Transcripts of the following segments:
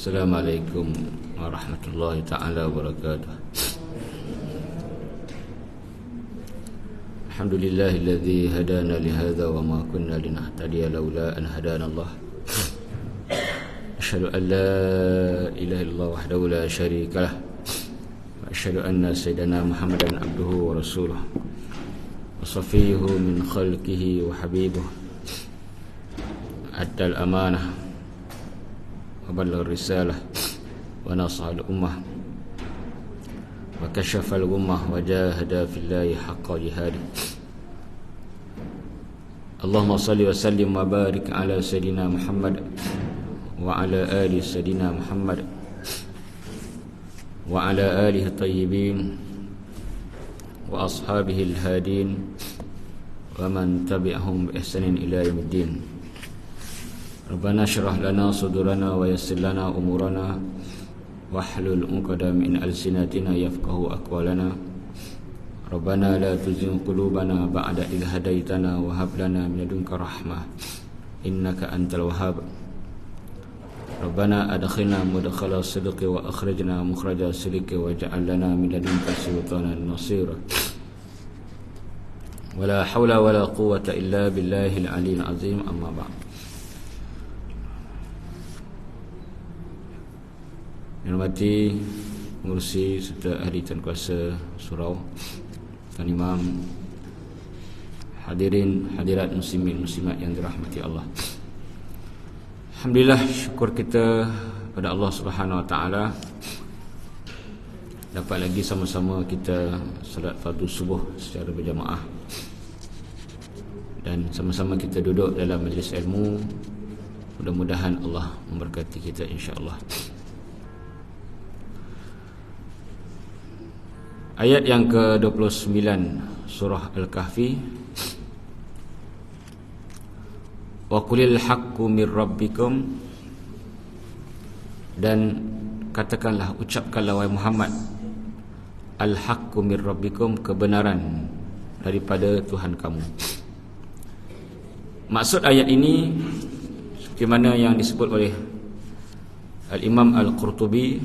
Assalamualaikum warahmatullahi ta'ala wabarakatuh. Alhamdulillahilladzi hadana lihadza wa ma kunna linahtadiya laula an hadana Allah. Asyhadu an la ilaha illallah wahdahu la syarika lah. Wa asyhadu anna sayyidana Muhammadan abduhu wa rasuluh. Wa safiyyuhu min khalqihi wa habibuh. Addal amanah وبلغ الرسالة ونصح الأمة وكشف الغمة وجاهد في الله حق جهاده. اللهم صل وسلم وبارك على سيدنا محمد وعلى آل سيدنا محمد وعلى آله الطيبين وأصحابه الهادين ومن تبعهم بإحسان إلى يوم الدين. Rabbana syrah lana sudurana wa yassir lana umurana wahlul 'uqdatam min alsinatina yafqahu aqwalana. Rabbana la tuzigh qulubana ba'da idh hadaitana wa hab lana min ladunka rahmah innaka antal wahhab. Rabbana adkhilna mudkhala sidqi wa akhrijna mukhraja sidqi waj'al lana min ladunka sultanan nasira. Wala haula wala quwwata illa billahil aliyyil azim. Amma ba'd. Yang hormati pengurusi serta ahli Tuan Kuasa Surau, Tuan Imam, hadirin hadirat muslimin muslimat yang dirahmati Allah. Alhamdulillah, syukur kita pada Allah Subhanahu Wa Taala dapat lagi sama-sama kita salat fardu subuh secara berjamaah dan sama-sama kita duduk dalam majlis ilmu. Mudah-mudahan Allah memberkati kita, insya-Allah. Ayat yang ke-29 surah Al-Kahfi. Wa qulil haqqu mir rabbikum, dan katakanlah, ucapkanlah wahai Muhammad, al-haqqu mir rabbikum, kebenaran daripada Tuhan kamu. Maksud ayat ini seperti mana yang disebut oleh Al-Imam Al-Qurtubi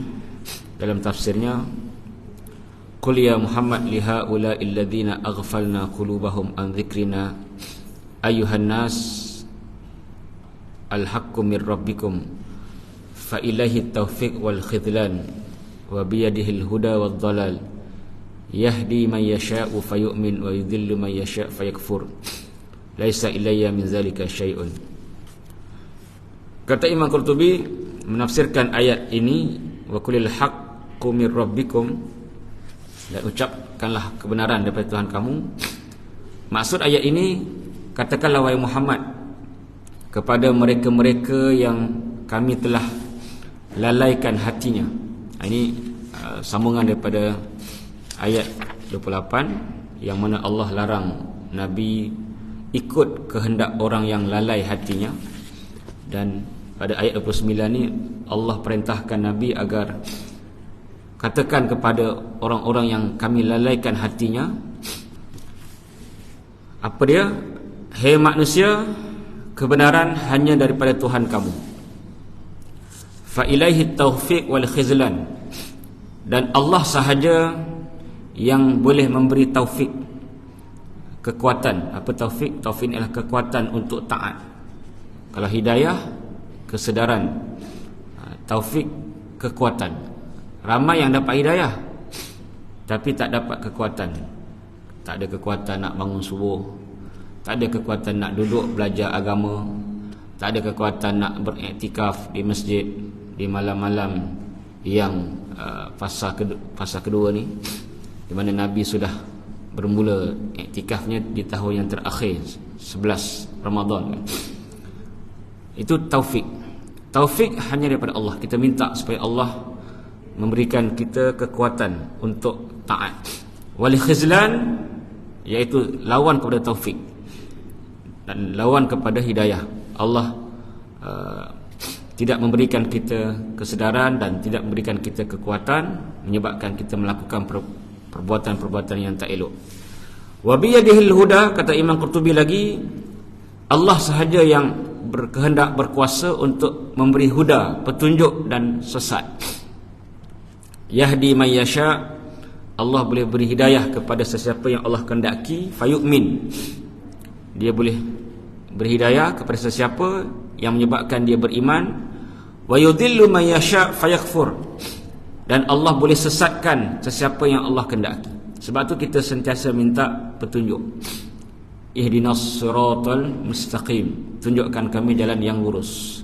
dalam tafsirnya, Qul ya Muhammad lihaula'i alladhina aghfalna qulubahum an dzikrina ayyuhan nas al-haqqu mir rabbikum fa ilaihi taufiq wal khidlan wa biyadihi al-huda wad dhalal yahdi man yasha'u fayu'min wa yudhillu man yasha' fayakfur laisa ilayya min zalika syai'un. Kata Imam Qurtubi menafsirkan ayat ini, wa qulil haqqu mir rabbikum, dan ucapkanlah kebenaran daripada Tuhan kamu. Maksud ayat ini, katakanlah wahai Muhammad kepada mereka-mereka yang kami telah lalaikan hatinya. Ini sambungan daripada ayat 28 yang mana Allah larang Nabi ikut kehendak orang yang lalai hatinya. Dan pada ayat 29 ni Allah perintahkan Nabi agar katakan kepada orang-orang yang kami lalaikan hatinya, apa dia? Hei manusia, kebenaran hanya daripada Tuhan kamu. Fa ilaihi taufiq wal khizlan, dan Allah sahaja yang boleh memberi taufik, kekuatan. Apa taufik? Taufik adalah kekuatan untuk taat. Kalau hidayah, kesedaran. Taufik, kekuatan. Ramai yang dapat hidayah tapi tak dapat kekuatan. Tak ada kekuatan nak bangun subuh, tak ada kekuatan nak duduk belajar agama, tak ada kekuatan nak beriktikaf di masjid di malam-malam yang fasa kedua ni, di mana Nabi sudah bermula iktikafnya di tahun yang terakhir 11 Ramadan kan? Itu taufik. Taufik hanya daripada Allah. Kita minta supaya Allah memberikan kita kekuatan untuk taat. Wal khizlan, iaitu lawan kepada taufik dan lawan kepada hidayah. Allah tidak memberikan kita kesedaran dan tidak memberikan kita kekuatan, menyebabkan kita melakukan perbuatan-perbuatan yang tak elok. Wa biyadihil huda, kata Imam Qurtubi lagi, Allah sahaja yang berkehendak, berkuasa untuk memberi huda, petunjuk dan sesat. Yahdi man yasha, Allah boleh beri hidayah kepada sesiapa yang Allah kehendaki. Fayu'min, dia boleh beri hidayah kepada sesiapa yang menyebabkan dia beriman. Wa yudhillu man yasha fayakfur, dan Allah boleh sesatkan sesiapa yang Allah kehendaki. Sebab tu kita sentiasa minta petunjuk. Ihdinas siratal mustaqim, tunjukkan kami jalan yang lurus,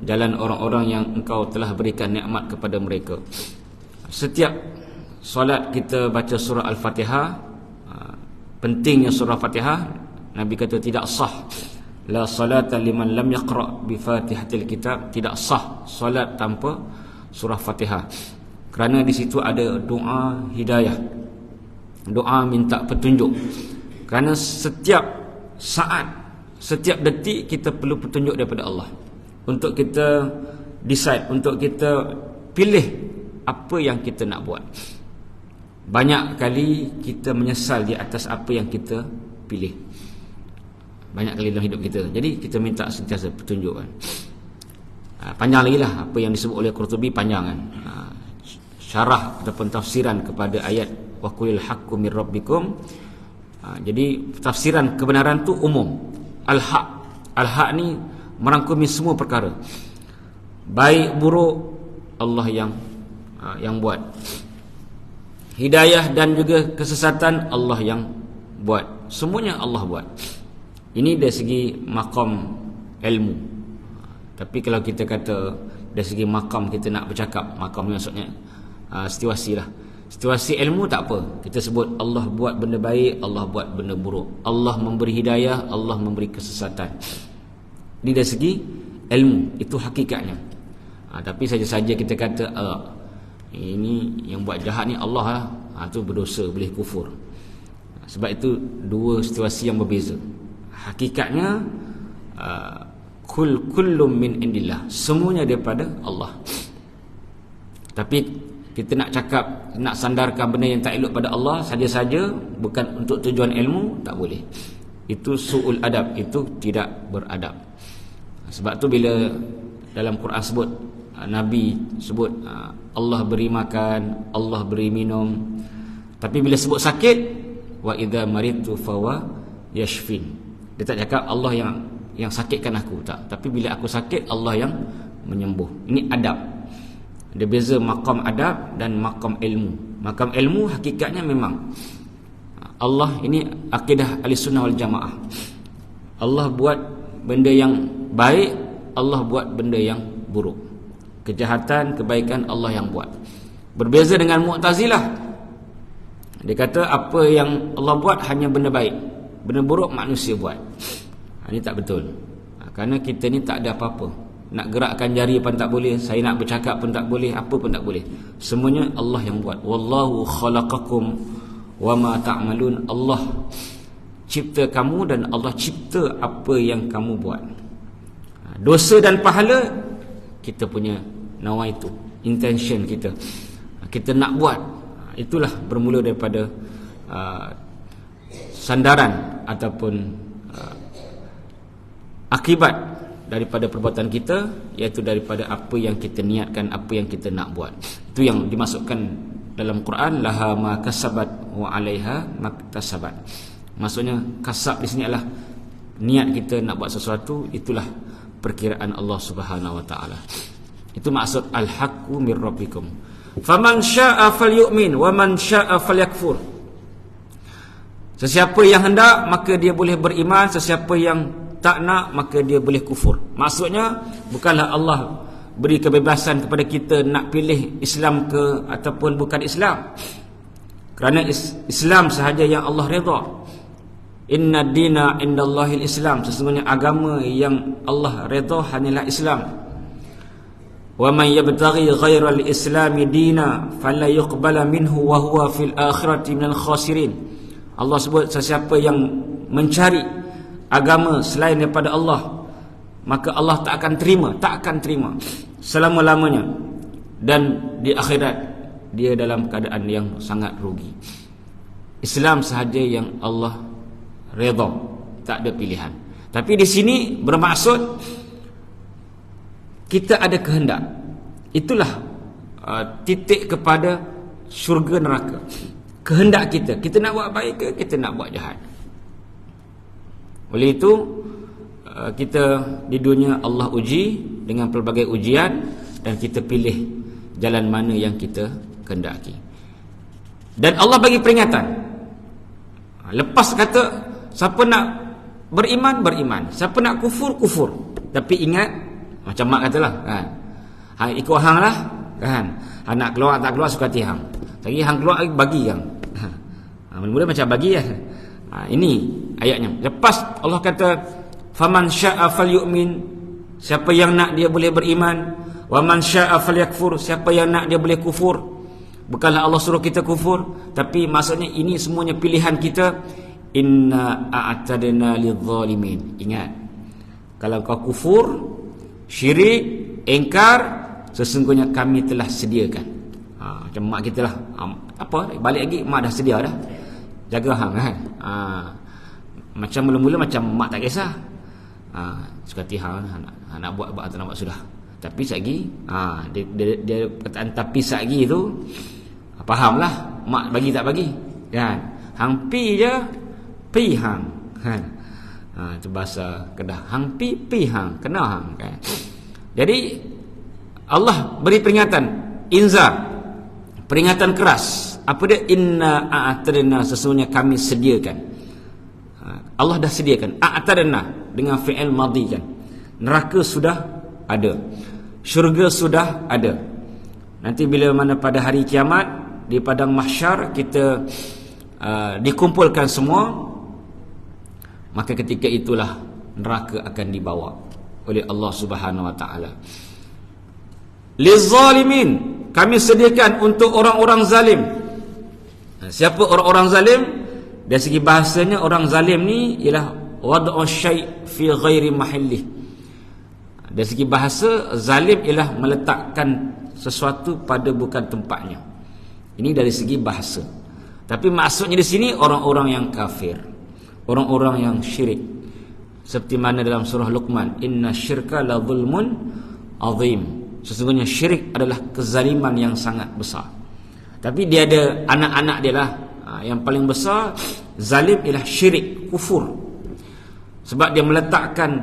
jalan orang-orang yang Engkau telah berikan nikmat kepada mereka. Setiap solat kita baca surah Al-Fatihah. Pentingnya surah Fatihah, Nabi kata tidak sah, la salata liman lam yaqra bi Fatihatil kitab, tidak sah solat tanpa surah Fatihah. Kerana di situ ada doa hidayah, doa minta petunjuk. Kerana setiap saat, setiap detik kita perlu petunjuk daripada Allah untuk kita decide, untuk kita pilih apa yang kita nak buat. Banyak kali kita menyesal di atas apa yang kita pilih, banyak kali dalam hidup kita. Jadi kita minta sentiasa petunjuk kan. Panjang lagi lah apa yang disebut oleh Qurtubi, panjang kan. Syarah ataupun tafsiran kepada ayat wa qulil haqqu mir rabbikum. Jadi tafsiran kebenaran tu umum. Al-haq, al-haq ni merangkumi semua perkara, baik buruk Allah yang buat. Hidayah dan juga kesesatan Allah yang buat. Semuanya Allah buat. Ini dari segi maqam ilmu. Tapi kalau kita kata dari segi maqam, kita nak bercakap, maqam ni maksudnya situasi lah. Situasi ilmu tak apa, kita sebut Allah buat benda baik, Allah buat benda buruk, Allah memberi hidayah, Allah memberi kesesatan. Ini dari segi ilmu, itu hakikatnya. Tapi saja-saja kita kata ini yang buat jahat ni Allah lah, tu berdosa, boleh kufur. Sebab itu dua situasi yang berbeza. Hakikatnya kullum min indillah, semuanya daripada Allah. Tapi kita nak cakap, nak sandarkan benda yang tak elok pada Allah saja-saja, bukan untuk tujuan ilmu, tak boleh. Itu su'ul adab, itu tidak beradab. Sebab tu bila dalam Quran sebut, Nabi sebut Allah beri makan, Allah beri minum. Tapi bila sebut sakit, wa idza maridtu fawa yashfin, dia tak cakap Allah yang sakitkan aku, tak. Tapi bila aku sakit, Allah yang menyembuh. Ini adab. Dia beza maqam adab dan maqam ilmu. Maqam ilmu hakikatnya memang Allah, ini akidah Ahlussunnah wal Jamaah. Allah buat benda yang baik, Allah buat benda yang buruk. Kejahatan, kebaikan Allah yang buat. Berbeza dengan Mu'tazilah. Dia kata apa yang Allah buat hanya benda baik, benda buruk manusia buat. Ini tak betul. Kerana kita ni tak ada apa-apa. Nak gerakkan jari pun tak boleh, saya nak bercakap pun tak boleh, apa pun tak boleh. Semuanya Allah yang buat. Wallahu khalaqakum wama ta'malun. Allah cipta kamu dan Allah cipta apa yang kamu buat. Dosa dan pahala kita punya nawaitu, intention kita. Kita nak buat. Itulah bermula daripada sandaran ataupun akibat daripada perbuatan kita, iaitu daripada apa yang kita niatkan, apa yang kita nak buat. Itu yang dimasukkan dalam Quran, laha ma kasabat wa 'alaiha maktasabat. Maksudnya kasab di sini adalah niat kita nak buat sesuatu, itulah perkiraan Allah Subhanahu wa taala. Itu maksud al-haqqu mir rabbikum. Faman syaa'a falyu'min wa man syaa'a falyakfur. Sesiapa yang hendak maka dia boleh beriman, sesiapa yang tak nak maka dia boleh kufur. Maksudnya bukanlah Allah beri kebebasan kepada kita nak pilih Islam ke ataupun bukan Islam. Kerana Islam sahaja yang Allah redha. Inna dina indallahil Islam, sesungguhnya agama yang Allah redha hanyalah Islam. Wa man yabtaghi ghairal islami dina fala yuqbala minhu wa huwa fil akhirati minal khasirin. Allah sebut sesiapa yang mencari agama selain daripada Allah, maka Allah tak akan terima selama-lamanya, dan di akhirat dia dalam keadaan yang sangat rugi. Islam sahaja yang Allah redha, tak ada pilihan. Tapi di sini bermaksud kita ada kehendak. Itulah titik kepada syurga neraka. Kehendak kita nak buat baik ke kita nak buat jahat. Oleh itu kita di dunia Allah uji dengan pelbagai ujian, dan kita pilih jalan mana yang kita kehendaki. Dan Allah bagi peringatan. Lepas kata siapa nak beriman, beriman, siapa nak kufur, kufur. Tapi ingat, macam mak katalah kan, hang ikut hang lah kan, hang nak keluar tak keluar suka hati hang. Lagi hang keluar bagi hang. Mula-mula macam bagi ya. Ini ayatnya. Lepas Allah kata faman syaa'a falyu'min, siapa yang nak dia boleh beriman, wa man syaa'a falyakfur, siapa yang nak dia boleh kufur. Bukanlah Allah suruh kita kufur, tapi maksudnya ini semuanya pilihan kita. Inna a'tadna lidh-dhalimin. Ingat, kalau kau kufur, syirik, ingkar, sesungguhnya kami telah sediakan. Macam mak kita lah, apa balik lagi mak dah sedia dah, jaga hang kan. Macam mula-mula macam mak tak kisah, suka hati hang nak buat atau nak buat sudah. Tapi satgi dia perkataan tapi satgi tu fahamlah, mak bagi tak bagi kan. Hang pi je pi hang kan. Itu bahasa Kedah, hang pi hang kena hang kan. Jadi Allah beri peringatan, inzar, peringatan keras. Apa dia? Inna a'tadna, sesungguhnya kami sediakan. Allah dah sediakan. A'tadna dengan fi'il madhi kan. Neraka sudah ada, syurga sudah ada. Nanti bila mana pada hari kiamat di padang mahsyar kita dikumpulkan semua, maka ketika itulah neraka akan dibawa oleh Allah Subhanahu wa taala. Lizalimin, kami sediakan untuk orang-orang zalim. Siapa orang-orang zalim? Dari segi bahasanya, orang zalim ni ialah wad'u syai' fi ghairi mahallih. Dari segi bahasa, zalim ialah meletakkan sesuatu pada bukan tempatnya. Ini dari segi bahasa. Tapi maksudnya di sini orang-orang yang kafir, orang-orang yang syirik. Seperti mana dalam surah Luqman, inna syirka la zulmun azim. Sesungguhnya syirik adalah kezaliman yang sangat besar. Tapi dia ada anak-anak dia lah. Yang paling besar zalim ialah syirik, kufur. Sebab dia meletakkan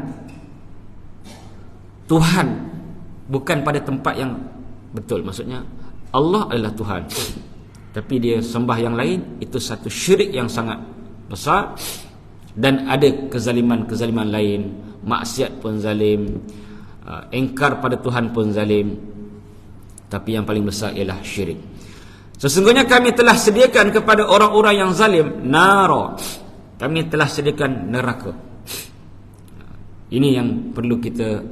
Tuhan bukan pada tempat yang betul. Maksudnya Allah adalah Tuhan, tapi dia sembah yang lain. Itu satu syirik yang sangat besar. Dan ada kezaliman-kezaliman lain. Maksiat pun zalim, ingkar pada Tuhan pun zalim. Tapi yang paling besar ialah syirik. Sesungguhnya kami telah sediakan kepada orang-orang yang zalim nara, kami telah sediakan neraka. Ini yang perlu kita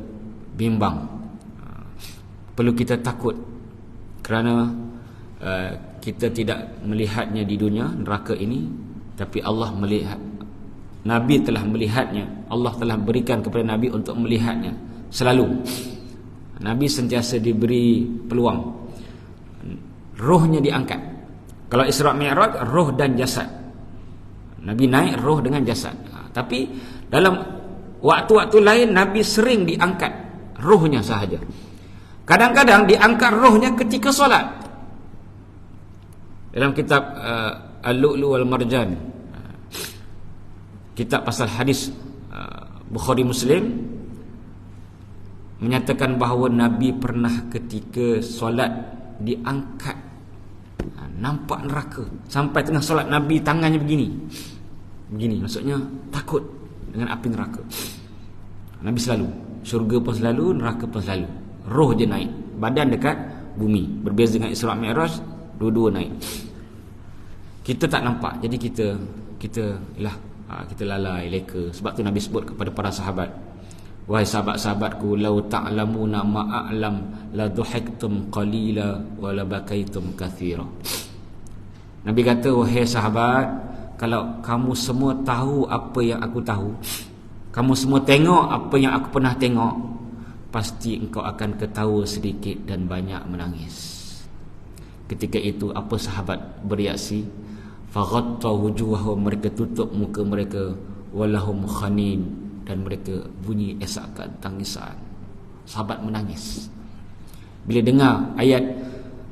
bimbang, perlu kita takut. Kerana kita tidak melihatnya di dunia neraka ini, tapi Allah melihat. Nabi telah melihatnya. Allah telah berikan kepada Nabi untuk melihatnya selalu. Nabi sentiasa diberi peluang. Rohnya diangkat. Kalau Isra' Mi'raj, roh dan jasad. Nabi naik roh dengan jasad. Tapi dalam waktu-waktu lain Nabi sering diangkat rohnya sahaja. Kadang-kadang diangkat rohnya ketika solat. Dalam kitab Al-Lu'lu' wal-Marjan, kitab pasal hadis Bukhari Muslim, menyatakan bahawa Nabi pernah ketika solat diangkat, nampak neraka. Sampai tengah solat Nabi tangannya begini, maksudnya takut dengan api neraka. Nabi selalu, syurga pun selalu, neraka pun selalu. Roh je naik, badan dekat bumi. Berbeza dengan Isra' Mi'raj, dua-dua naik. Kita tak nampak, jadi kita lalai, leka. Sebab tu Nabi sebut kepada para sahabat, wahai sahabat-sahabatku, lau ta'lamuna ma'a'lam la dhuhiktum qalila wa la bakaitum kathira. Nabi kata, wahai sahabat, kalau kamu semua tahu apa yang aku tahu, kamu semua tengok apa yang aku pernah tengok, pasti engkau akan ketawa sedikit dan banyak menangis. Ketika itu apa sahabat bereaksi? Faghatta wujuhahum, mereka tutup muka mereka, walahum khanin, dan mereka bunyi esakan tangisan. Sahabat menangis bila dengar ayat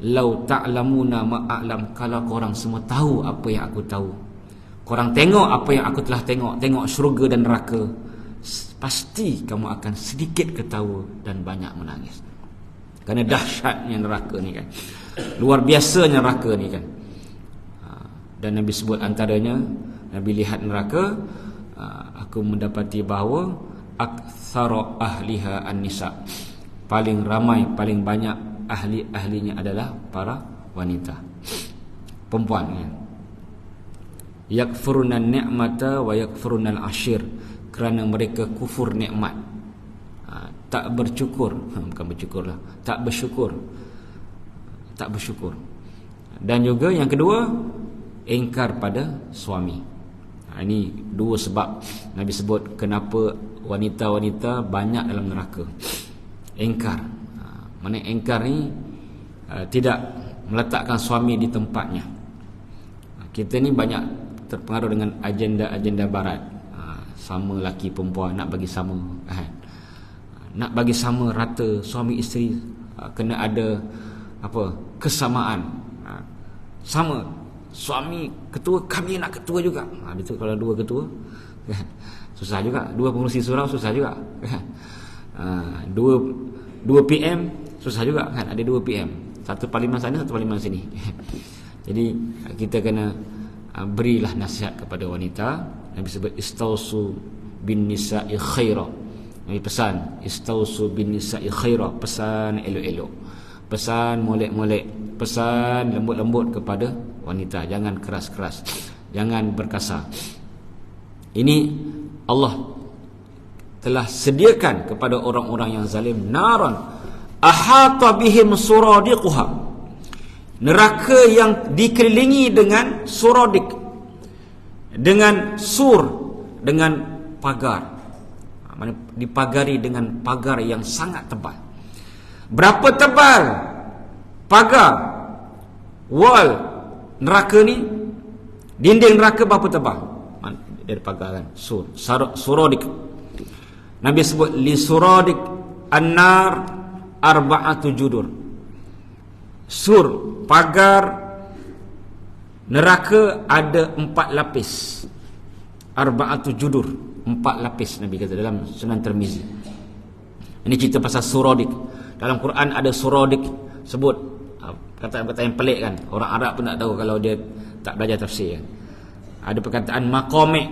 lau ta'lamuna ma'alam, kalau korang semua tahu apa yang aku tahu, korang tengok apa yang aku telah tengok syurga dan neraka, pasti kamu akan sedikit ketawa dan banyak menangis. Kerana dahsyatnya neraka ni kan, luar biasanya neraka ni kan. Dan Nabi sebut antaranya, Nabi lihat neraka, aku mendapati bahawa aktsara ahliha an-nisa, paling ramai, paling banyak ahli-ahlinya adalah para wanita, perempuan kan. Yakfuruna ni'mata wa yakfuruna al-ashir, kerana mereka kufur nikmat, tak bersyukur, bukan bersyukurlah, tak bersyukur. Dan juga yang kedua, ingkar pada suami. Ini dua sebab Nabi sebut kenapa wanita-wanita banyak dalam neraka. Ingkar, mana ingkar ni tidak meletakkan suami di tempatnya. Kita ni banyak terpengaruh dengan agenda-agenda barat. Sama laki perempuan, nak bagi sama kan? Nak bagi sama rata suami isteri, kena ada apa, kesamaan. Sama suami ketua, kami nak ketua juga. Betul, kalau dua ketua kan? Susah juga. Dua pengurusi surau susah juga kan? Dua PM susah juga kan? Ada 2 PM, satu parlimen sana, satu parlimen sini. Jadi kita kena berilah nasihat kepada wanita. Nabi sebut istausu bin nisa'i khaira. Nabi pesan istausu bin nisa'i khaira, pesan elok-elok, pesan molek-molek, pesan lembut-lembut kepada wanita, jangan keras-keras, jangan berkasar. Ini Allah telah sediakan kepada orang-orang yang zalim naran ahata bihim suradiquha, neraka yang dikelilingi dengan suradik, dengan sur, dengan pagar, dipagari dengan pagar yang sangat tebal. Berapa tebal pagar wall neraka ni, dinding neraka berapa tebal? Dari pagar kan, sur, suradik. Nabi sebut li suradik an-nar arba'atu judur. Sur, pagar neraka ada 4 lapis. Arba'atu judur, 4 lapis Nabi kata dalam Sunan Tirmizi. Ini cerita pasal suradik. Dalam Quran ada suradik sebut, kata-kata yang pelik kan. Orang Arab pun tak tahu kalau dia tak belajar tafsir kan. Ada perkataan maqamik.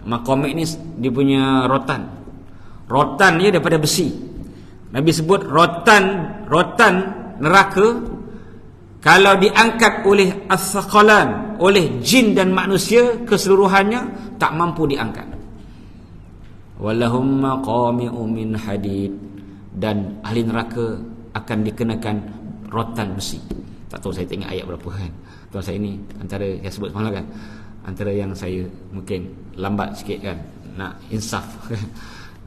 Maqamik ni dia punya rotan. Rotan dia daripada besi. Nabi sebut rotan neraka kalau diangkat oleh as-saqalan, oleh jin dan manusia keseluruhannya, tak mampu diangkat. Walahum maqami'u min hadid, dan ahli neraka akan dikenakan rotan besi. Tak tahu, saya tengok ayat berapa kan. Tuan saya ini antara yang sebut semalam kan, antara yang saya mungkin lambat sikit kan, nak insaf.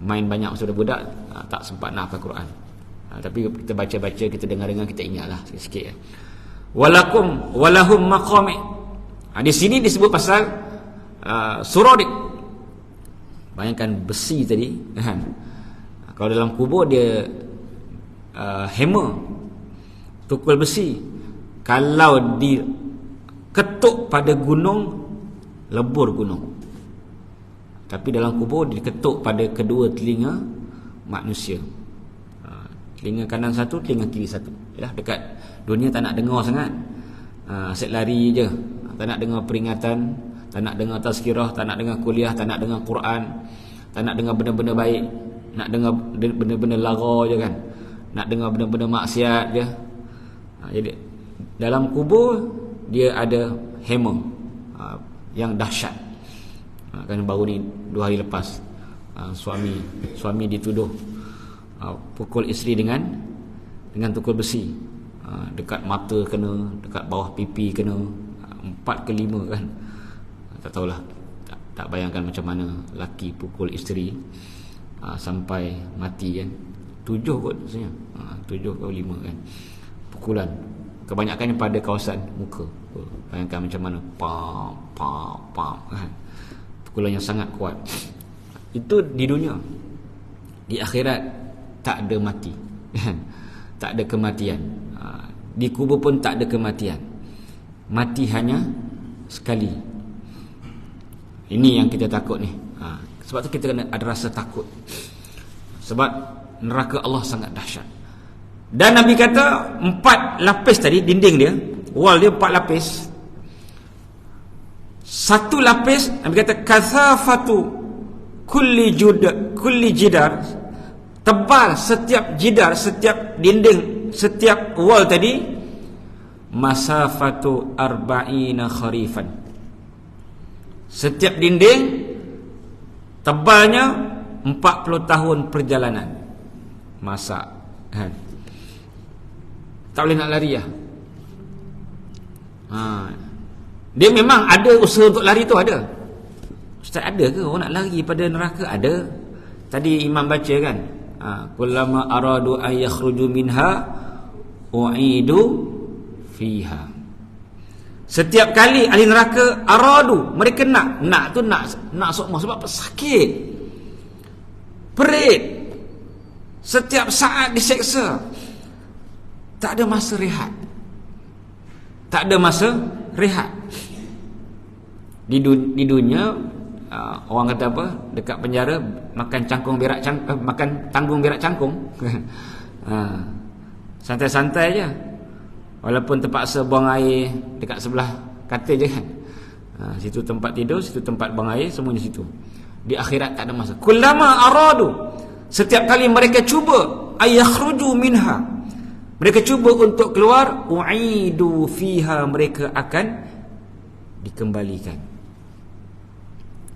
Main banyak masa budak, tak sempat nak hafal Quran. Tapi kita baca-baca, kita dengar-dengar, kita ingatlah sikit-sikit kan. Walahum maqami'. Di sini disebut pasal suradik. Bayangkan besi tadi kan. Kalau dalam kubur dia hammer, tukul besi. Kalau diketuk pada gunung, lebur gunung. Tapi dalam kubur diketuk pada kedua telinga manusia. Telinga kanan satu, telinga kiri satu. Yalah, dekat dunia tak nak dengar sangat. Asyik lari je. Tak nak dengar peringatan, tak nak dengar tazkirah, tak nak dengar kuliah, tak nak dengar Quran, tak nak dengar benda-benda baik, nak dengar benda-benda lara je kan. Nak dengar benda-benda maksiat je. Jadi dalam kubur dia ada hammer yang dahsyat. Kan baru ni 2 hari lepas suami dituduh pukul isteri dengan tukul besi. Dekat mata kena, dekat bawah pipi kena, 4 ke 5 kan. Tak tahulah, tak bayangkan macam mana laki pukul isteri sampai mati kan. 7 kot sebenarnya, 7 ke 5 kan pukulan. Kebanyakannya pada kawasan muka. Bayangkan macam mana, pam kan, pukulan yang sangat kuat. Itu di dunia. Di akhirat tak ada mati. Tak ada kematian. Di kubur pun tak ada kematian. Mati hanya sekali. Ini yang kita takut ni. Sebab tu kita kena ada rasa takut. Sebab neraka Allah sangat dahsyat. Dan Nabi kata 4 lapis tadi, dinding dia, wall dia 4 lapis. Satu lapis, Nabi kata kathafatu kulli jidar, tebal setiap jidar, setiap dinding, setiap wall tadi, masafatu arba'ina kharifan. Setiap dinding tebalnya 40 tahun perjalanan. Masa kan? Tak boleh nak lari lah. Dia memang ada usaha untuk lari tu, ada. Ustaz, ada ke orang nak lari pada neraka? Ada. Tadi imam baca kan, kullama aradu an yakhruju minha u'idu fiha. Setiap kali ahli neraka aradu, mereka nak tu nak sokmo sebab sakit, perit, setiap saat diseksa, tak ada masa rehat. Tak ada masa rehat. Di dunia orang kata apa? Dekat penjara makan cangkung berak makan tanggung berak cangkung. Santai-santai je. Walaupun terpaksa buang air dekat sebelah katil je kan. Situ tempat tidur, situ tempat buang air, semuanya situ. Di akhirat tak ada masa. Kullama aradu, setiap kali mereka cuba ayakhruju minha, mereka cuba untuk keluar, u'idu fiha, mereka akan dikembalikan.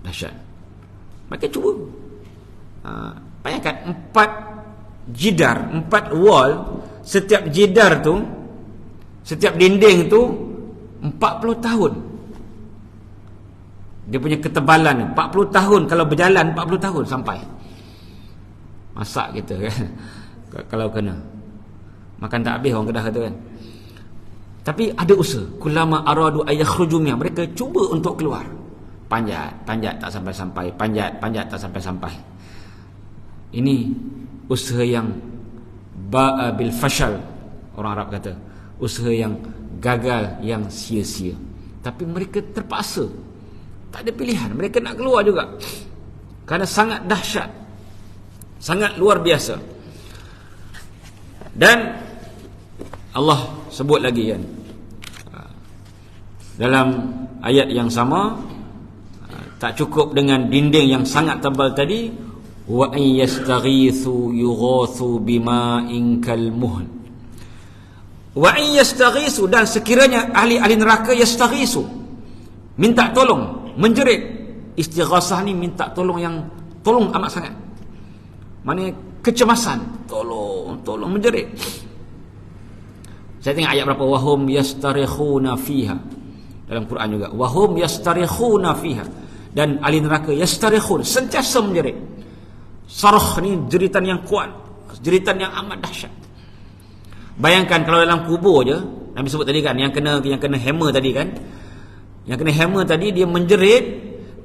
Dahsyat. Mereka cuba. Bayangkan 4 jidar, 4 wall, setiap jidar tu, setiap dinding tu 40 tahun. Dia punya ketebalan 40 tahun, kalau berjalan 40 tahun sampai. Masak kita kan. Kalau kena makan tak habis orang Kedah kata kan. Tapi ada usaha. Kullama aradu ayakhruju minha, mereka cuba untuk keluar. Panjat tak sampai-sampai, panjat tak sampai-sampai. Ini usaha yang ba'a bil fashal, orang Arab kata. Usaha yang gagal, yang sia-sia. Tapi mereka terpaksa. Tak ada pilihan, mereka nak keluar juga. Kerana sangat dahsyat, sangat luar biasa. Dan Allah sebut lagi kan, dalam ayat yang sama, tak cukup dengan dinding yang sangat tebal tadi, wa in yastaghithu yughathu bima'in kalmuhl. Wa in yastaghithu, dan sekiranya ahli-ahli neraka yastaghisu, minta tolong, menjerit. Istighasah ni minta tolong yang tolong amat sangat. Maknanya kecemasan, tolong menjerit. Saya tengok ayat berapa, wahum yastarikhuna fiha. Dalam Quran juga, wahum yastarikhuna fiha. Dan ahli neraka yastarikhun, sentiasa menjerit. Sarah ni jeritan yang kuat, jeritan yang amat dahsyat. Bayangkan kalau dalam kubur je, Nabi sebut tadi kan, yang kena hammer tadi kan, yang kena hammer tadi, dia menjerit.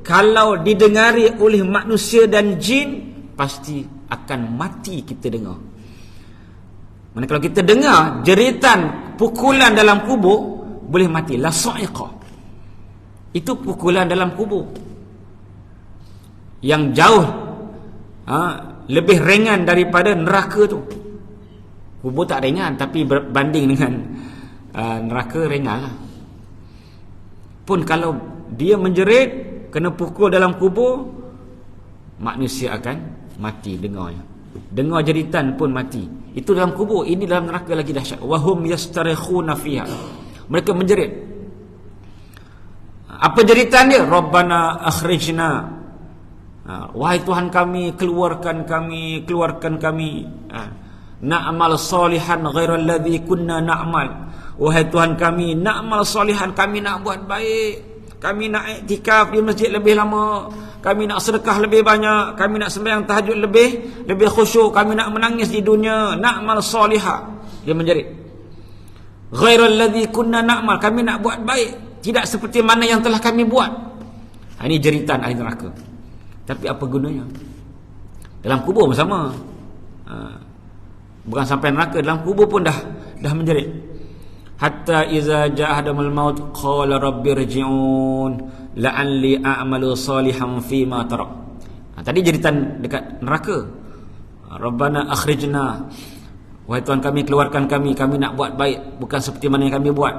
Kalau didengari oleh manusia dan jin, pasti akan mati kita dengar. Mana kalau kita dengar jeritan pukulan dalam kubur, boleh mati. La sa'iqa, itu pukulan dalam kubur yang jauh lebih ringan daripada neraka tu. Kubur tak ringan, tapi berbanding dengan neraka ringan lah. Pun kalau dia menjerit, kena pukul dalam kubur, manusia akan mati dengarnya. Dengar jeritan pun mati. Itu dalam kubur. Ini dalam neraka lagi dahsyat. Wahum yastarikhuna fiha, mereka menjerit. Apa jeritan dia? Rabbana akhrijna, wahai Tuhan kami, keluarkan kami, na'mal salihan ghairal ladzi kunna na'mal. Wahai Tuhan kami, na'mal salihan, kami nak buat baik, kami nak iktikaf di masjid lebih lama, kami nak sedekah lebih banyak, kami nak sembahyang tahajud lebih khusyuk, kami nak menangis di dunia, na'mal salihah. Dia menjerit, ghairal ladzi kunna na'mal, kami nak buat baik, tidak seperti mana yang telah kami buat. Ini jeritan ahli neraka. Tapi apa gunanya? Dalam kubur pun sama. Bukan sampai neraka, dalam kubur pun dah menjerit. Hatta iza ja'a ahadumul maut qala rabbi irji'un la'alli a'malu salihan fima tarak. Tadi jeritan dekat neraka. Rabbana akhrijna, wahai Tuhan kami, keluarkan kami nak buat baik bukan seperti mana yang kami buat.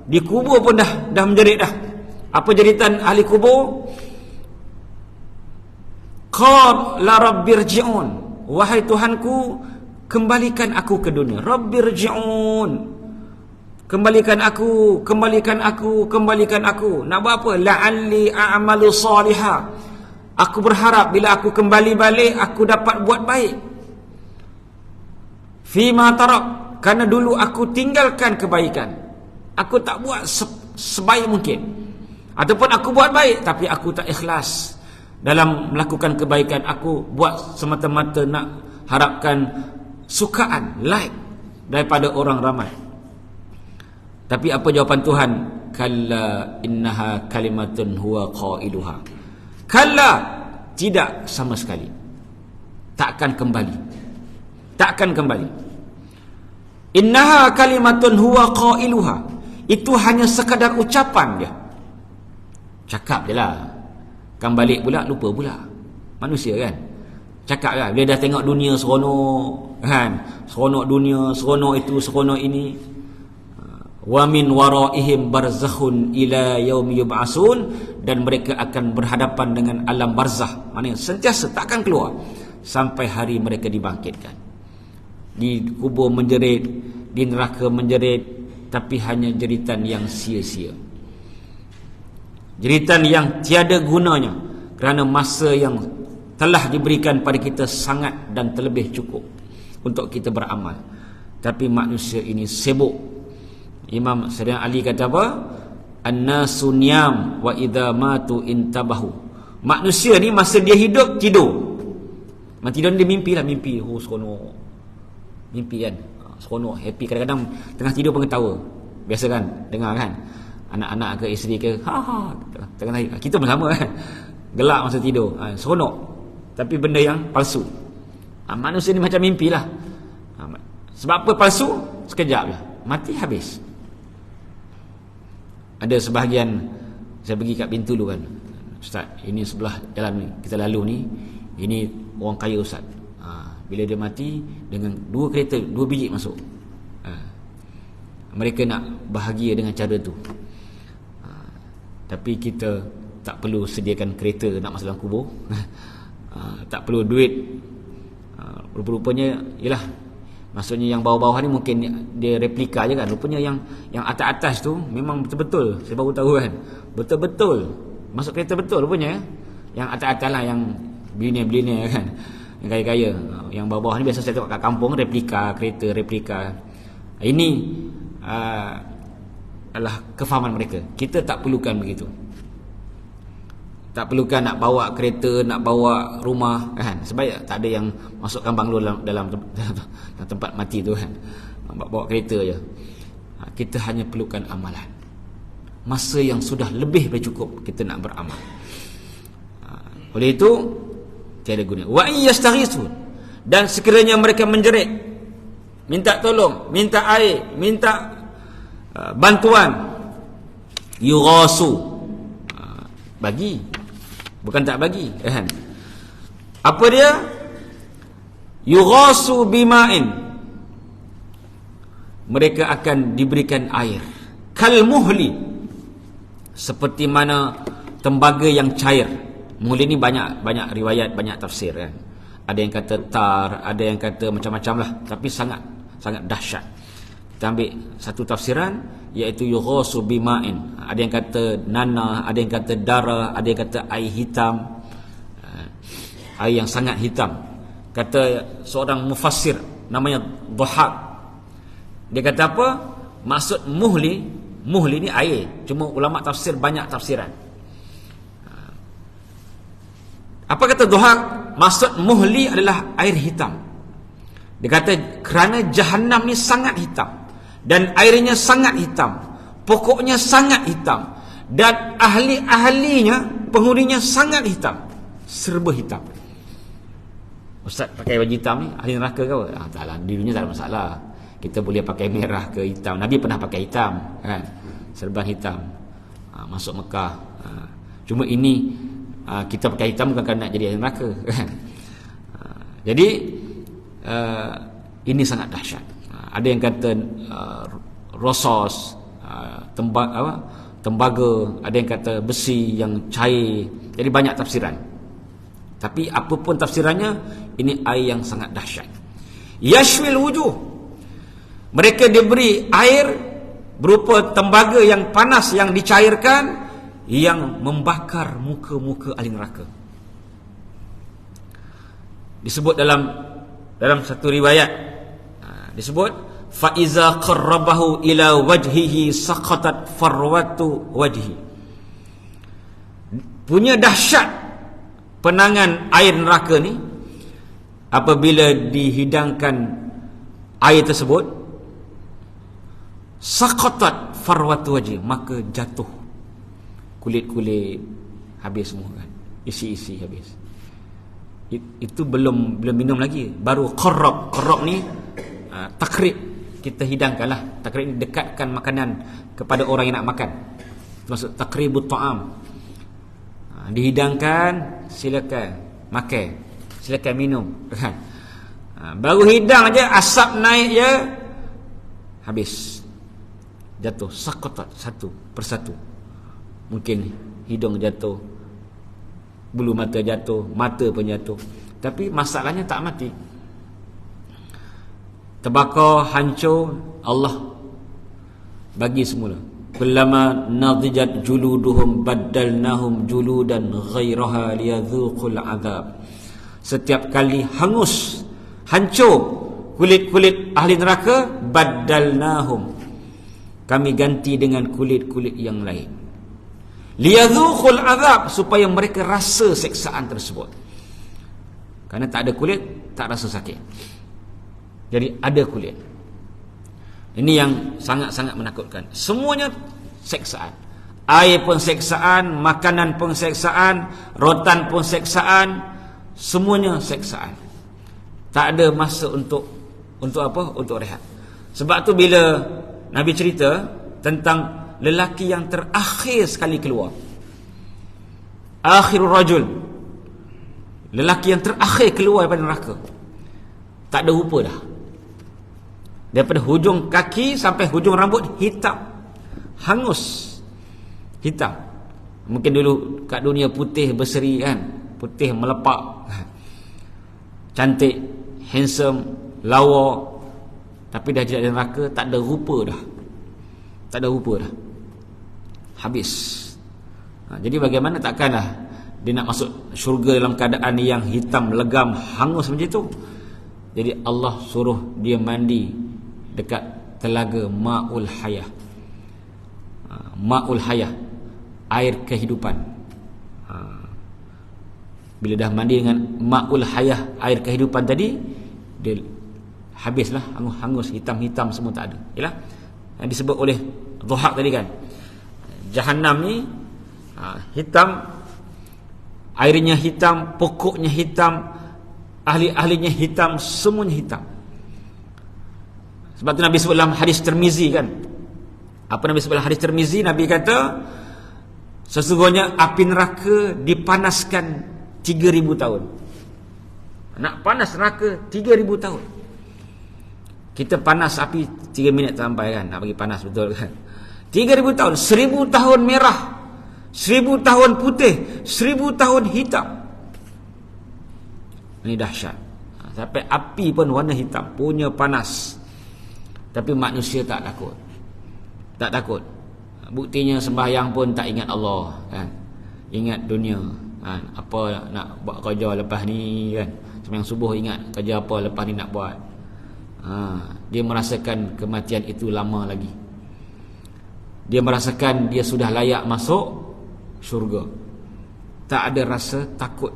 Di kubur pun dah menjerit dah. Apa jeritan ahli kubur? Qala rabbirji'un, wahai Tuhanku, kembalikan aku ke dunia. Rabbirji'un, kembalikan aku. Nak buat apa? La'alli a'malu salihah, aku berharap bila aku kembali balik aku dapat buat baik. Fima tarak, kerana dulu aku tinggalkan kebaikan, aku tak buat sebaik mungkin. Ataupun aku buat baik tapi aku tak ikhlas dalam melakukan kebaikan. Aku buat semata-mata nak harapkan sukaan, like daripada orang ramai. Tapi apa jawapan Tuhan? Kalla innaha kalimatun huwa qailuha. Kalla, tidak sama sekali. Takkan kembali. Innaha kalimatun huwa qailuha. Itu hanya sekadar ucapan dia. Cakap je lah. Kan balik pula, lupa pula. Manusia kan? Cakap lah. Bila dah tengok dunia seronok, kan? Seronok dunia, seronok itu, seronok ini. Wa min waraihim barzakhun ila yaumi yub'asun, dan mereka akan berhadapan dengan alam barzah. Maknanya sentiasa takkan keluar sampai hari mereka dibangkitkan. Di kubur menjerit, di neraka menjerit, tapi hanya jeritan yang sia-sia. Jeritan yang tiada gunanya, kerana masa yang telah diberikan pada kita sangat dan terlebih cukup untuk kita beramal. Tapi manusia ini sibuk. Imam Sayyidina Ali kata apa? An-nasu niyam wa idza matu intabahu. Manusia ni masa dia hidup tidur. Masa tidur dia mimpi lah, mimpi. Oh seronok. Mimpi kan, seronok, happy. Kadang-kadang tengah tidur pun ketawa. Biasa kan, dengar kan, anak-anak ke isteri ke, tengah tidur. Kita pun sama kan, gelak masa tidur, seronok. Tapi benda yang palsu. Manusia ni macam mimpi lah. Sebab apa palsu? Sekejap je, mati habis. Ada sebahagian, saya pergi kat Bintulu kan, Ustaz, ini sebelah jalan ni kita lalu ni, ini orang kaya Ustaz. Bila dia mati, dengan 2 kereta, 2 biji masuk. Mereka nak bahagia dengan cara tu. Tapi kita tak perlu sediakan kereta nak masuk dalam kubur. Tak perlu duit. Rupa-rupanya, yelah, maksudnya yang bawah-bawah ni mungkin dia replika je kan. Rupanya yang atas-atas tu memang betul-betul, saya baru tahu kan, betul-betul masuk kereta betul rupanya. Yang atas-atas lah, yang billionaire kan, yang kaya-kaya. Yang bawah ni biasa saya tengok kat kampung, replika, kereta replika. Ini adalah kefahaman mereka. Kita tak perlukan begitu. Tak perlukan nak bawa kereta, nak bawa rumah kan. Sebab tak ada yang masukkan banglo dalam tempat mati tu kan. Bawa kereta je. Kita hanya perlukan amalan. Masa yang sudah lebih bercukup kita nak beramal. Oleh itu tiada guna. Wa iyastaghisu, dan sekiranya mereka menjerit, minta tolong, minta air, minta bantuan, yughasu, bagi, bukan tak bagi kan. Apa dia? Yughasu bima'in, mereka akan diberikan air. Kal muhli, seperti mana tembaga yang cair. Muhli ni banyak riwayat, banyak tafsir kan. Ada yang kata tar, ada yang kata macam-macam lah, tapi sangat dahsyat. Kita ambil satu tafsiran, iaitu yughasu bima'in. Ada yang kata nanah, ada yang kata darah, ada yang kata air hitam, air yang sangat hitam. Kata seorang mufassir namanya Dhahak, dia kata apa? Maksud muhli ni air. Cuma ulama tafsir banyak tafsiran. Apa kata Dhahak? Maksud muhli adalah air hitam. Dia kata kerana Jahannam ni sangat hitam, dan airnya sangat hitam, pokoknya sangat hitam, dan ahli-ahlinya, penghuninya sangat hitam, serba hitam. Ustaz pakai baju hitam ni ahli neraka ke apa? Taklah, di dunia tak ada masalah. Kita boleh pakai merah ke hitam. Nabi pernah pakai hitam kan, serban hitam, masuk Mekah. Cuma ini kita pakai hitam bukan kerana nak jadi ahli neraka kan. Jadi ini sangat dahsyat. Ada yang kata rosos, tembaga, ada yang kata besi yang cair. Jadi banyak tafsiran. Tapi apapun tafsirannya, ini air yang sangat dahsyat. Yashwil wujuh. Mereka diberi air berupa tembaga yang panas yang dicairkan, yang membakar muka-muka ahli neraka. Disebut dalam satu riwayat, disebut fa iza qarrabahu ila wajhihi saqatat farwatu wajhi. Punya dahsyat penangan air neraka ni, apabila dihidangkan air tersebut, saqatat farwatu wajhi, maka jatuh kulit-kulit habis semua kan, isi-isi habis. Itu belum minum lagi, baru qarrab ni takrib, kita hidangkanlah. Takrib ni dekatkan makanan kepada orang yang nak makan, termasuk takribut ta'am. Dihidangkan, silakan makan, silakan minum kan. Baru hidang aja, asap naik je, habis, jatuh saqatat satu persatu. Mungkin hidung jatuh, bulu mata jatuh, mata pun jatuh. Tapi masalahnya tak mati. Terbakar, hancur, Allah bagi semula. Kullama nadijat juluduhum baddalnahum juludan ghairaha liyadhuqul azab. Setiap kali hangus, hancur kulit-kulit ahli neraka, baddalnahum, kami ganti dengan kulit-kulit yang lain. Liyadhuqul azab, supaya mereka rasa seksaan tersebut. Kerana tak ada kulit, tak rasa sakit. Jadi ada kulit. Ini yang sangat-sangat menakutkan. Semuanya seksaan. Air pun seksaan, makanan pun seksaan, rotan pun seksaan, semuanya seksaan. Tak ada masa untuk apa? Untuk rehat. Sebab tu bila Nabi cerita tentang lelaki yang terakhir sekali keluar, akhirul rajul, lelaki yang terakhir keluar daripada neraka, tak ada rupa dah. Daripada hujung kaki sampai hujung rambut hitam, hangus, hitam. Mungkin dulu kat dunia putih berseri kan, putih melepak, cantik, handsome, lawa. Tapi dah jadi neraka, tak ada rupa dah. Tak ada rupa dah, habis. Jadi bagaimana, takkanlah dia nak masuk syurga dalam keadaan yang hitam, legam, hangus macam tu. Jadi Allah suruh dia mandi dekat telaga Ma'ul Hayah. Ma'ul Hayah, air kehidupan. Bila dah mandi dengan Ma'ul Hayah, air kehidupan tadi, dia habislah, hangus, hitam-hitam semua tak ada. Yalah, yang disebut oleh Dhuhaq tadi kan, Jahannam ni hitam, airnya hitam, pokoknya hitam, ahli-ahlinya hitam, semuanya hitam. Sebab tu Nabi sebut dalam hadis Tirmizi kan. Apa Nabi sebut dalam hadis Tirmizi? Nabi kata, sesungguhnya api neraka dipanaskan 3,000 tahun. Nak panas neraka 3,000 tahun. Kita panas api 3 minit sampai kan, nak bagi panas betul kan. 3,000 tahun, 1,000 tahun merah, 1,000 tahun putih, 1,000 tahun hitam. Ini dahsyat. Sampai api pun warna hitam, punya panas. Tapi manusia tak takut. Tak takut. Buktinya sembahyang pun tak ingat Allah kan. Ingat dunia kan. Apa nak buat kerja lepas ni kan. Sembahyang subuh ingat kerja apa lepas ni nak buat. Dia merasakan kematian itu lama lagi. Dia merasakan dia sudah layak masuk syurga. Tak ada rasa takut.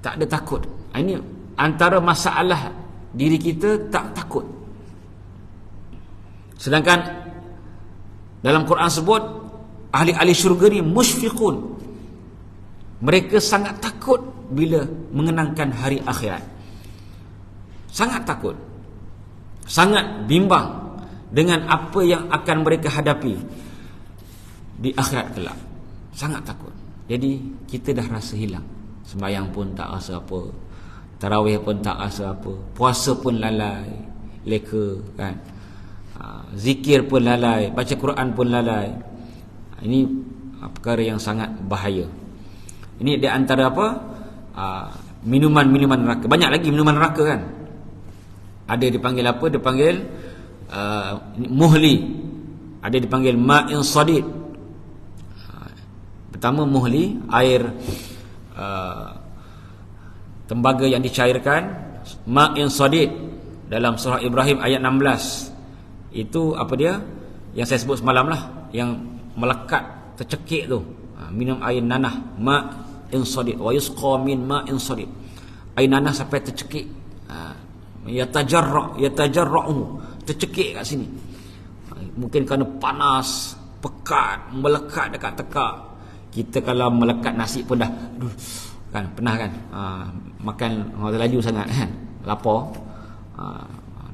Tak ada takut. Ini antara masalah diri kita, tak takut. Sedangkan dalam Quran sebut ahli-ahli syurga ni musyfiqun. Mereka sangat takut bila mengenangkan hari akhirat. Sangat takut. Sangat bimbang dengan apa yang akan mereka hadapi di akhirat kelak. Sangat takut. Jadi kita dah rasa hilang. Sembahyang pun tak rasa apa, tarawih pun tak rasa apa, puasa pun lalai, leka kan. Zikir pun lalai, baca Quran pun lalai. Ini perkara yang sangat bahaya. Ini di antara apa? Minuman-minuman neraka. Banyak lagi minuman neraka kan. Ada dipanggil apa? Dipanggil muhli. Ada dipanggil ma'in sadid. Pertama muhli, air tembaga yang dicairkan. Ma'in sadid dalam surah Ibrahim ayat 16. Itu apa dia? Yang saya sebut semalam lah, yang melekat, tercekik tu. Minum air nanah, ma'in sadid, wa yusqa min ma'in sadid. Air nanah sampai tercekik. Yatajarra'u, tercekik kat sini. Mungkin kerana panas, pekat, melekat dekat tekak. Kita kalau melekat nasi pun dah kan, pernah kan? Makan orang laju sangat kan, lapar.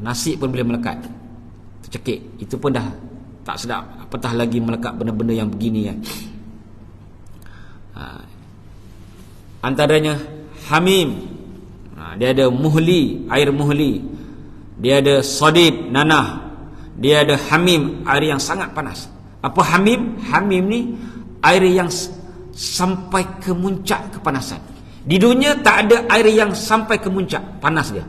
Nasi pun boleh melekat, tercekik. Itu pun dah tak sedap, apatah lagi melekat benda-benda yang begini kan. Antaranya hamim. Dia ada muhli, air muhli. Dia ada sadid, nanah. Dia ada hamim, air yang sangat panas. Apa hamim? Hamim ni air yang sampai ke muncak kepanasan. Di dunia tak ada air yang sampai ke muncak panas dia.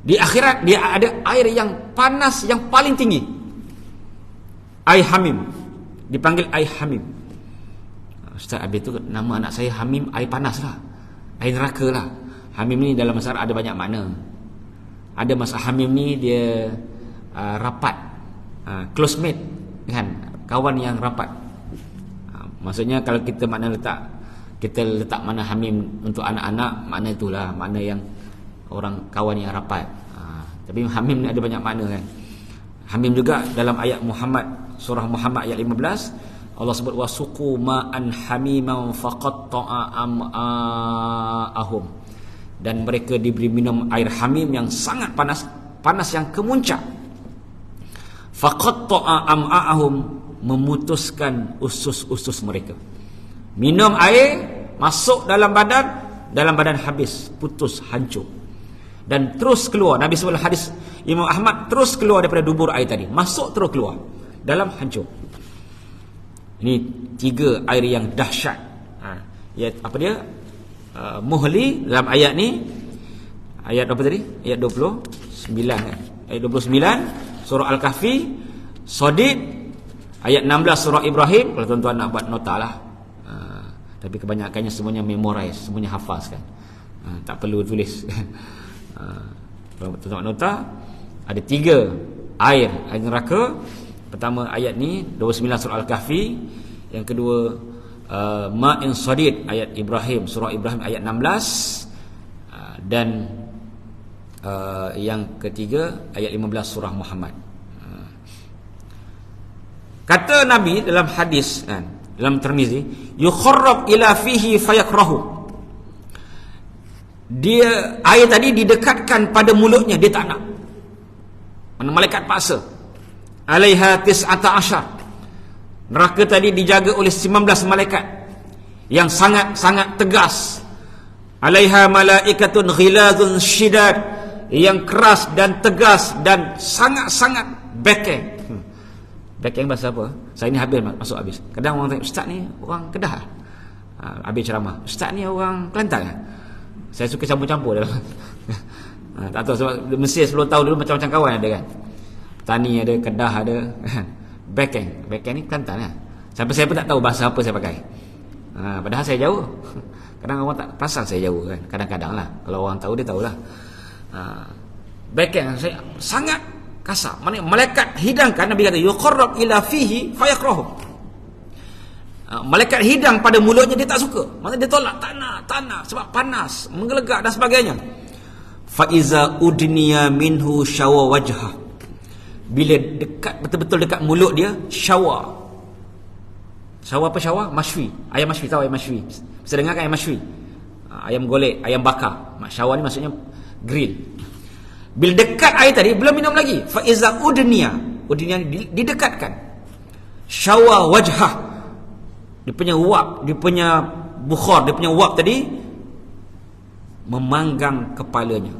Di akhirat dia ada air yang panas yang paling tinggi. Air hamim. Dipanggil air hamim. Ustaz, habis tu nama anak saya Hamim, air panas lah, air neraka lah. Hamim ni dalam bahasa Arab ada banyak makna. Ada masa Hamim ni dia rapat, close mate kan, kawan yang rapat. Maksudnya kalau kita letak makna Hamim untuk anak-anak, makna itulah makna yang orang kawan yang rapat. Tapi Hamim ni ada banyak makna kan. Hamim juga dalam ayat Muhammad, surah Muhammad ayat 15, Allah sebut wasuqu ma'an hamiman faqatta'a am'a'ahum. Dan mereka diberi minum air hamim yang sangat panas, panas yang kemuncak. Faqatta'a am'a'ahum, memutuskan usus-usus mereka. Minum air masuk dalam badan habis, putus, hancur. Dan terus keluar. Nabi sebut hadis Imam Ahmad, terus keluar daripada dubur air tadi, masuk terus keluar, dalam hancur. Ini 3 air yang dahsyat. Ya, apa dia? Muhli dalam ayat ni. Ayat apa tadi? Ayat 29 kan? Ayat 29 surah Al-Kahfi. Sadid ayat 16 surah Ibrahim. Kalau tuan-tuan nak buat nota lah. Tapi kebanyakannya semuanya memorize, semuanya hafaz kan. Tak perlu tulis. Kalau tuan-tuan nota, ada 3 air neraka. Pertama ayat ni 29 surah Al-Kahfi, yang kedua ma'in sadid ayat Ibrahim, surah Ibrahim ayat 16, dan yang ketiga ayat 15 surah Muhammad. Kata Nabi dalam hadis kan, dalam Tirmizi, yukharrab ila fihi fayakrahu. Dia air tadi didekatkan pada mulutnya, dia tak nak. Mana malaikat paksa. Alaiha tis'ata asyar. Neraka tadi dijaga oleh 19 malaikat yang sangat-sangat tegas. Alaiha malaikatun ghilazun syidad, yang keras dan tegas dan sangat-sangat bekeng. Bekeng bahasa apa? Saya ni masuk habis. Kadang orang tanya, ustaz ni orang Kedah. Habis ceramah, ustaz ni orang Kelantan kan? Saya suka campur-campur dalam. Tak tahu sebab Mesir 10 tahun dulu macam-macam kawan ada kan. Tani ada, Kedah ada. Bekeng ni Kelantan lah. Sampai saya pun tak tahu bahasa apa saya pakai. Padahal saya jauh. Kadang orang tak perasan saya jauh kan. Kadang-kadang lah. Kalau orang tahu, dia tahulah. Bekeng saya sangat kasar. Malaikat hidangkan, Nabi kata yuqarrab ila fihi fayakrahu. Malaikat hidang pada mulutnya, dia tak suka. Maksudnya dia tolak, tak nak sebab panas, menggelegak dan sebagainya. Fa iza udniya minhu syawa wajhah. Bila dekat, betul-betul dekat mulut dia, syawa, Syawah apa syawah? Masywi. Ayam masywi, tahu ayam masywi? Bisa dengar kan ayam masywi? Ayam golek, ayam bakar. Syawah ni maksudnya grill. Bila dekat air tadi, belum minum lagi. Fa iza udniya ni didekatkan. Syawah wajhah. Dia punya uap, dia punya bukhar, dia punya uap tadi memanggang kepalanya.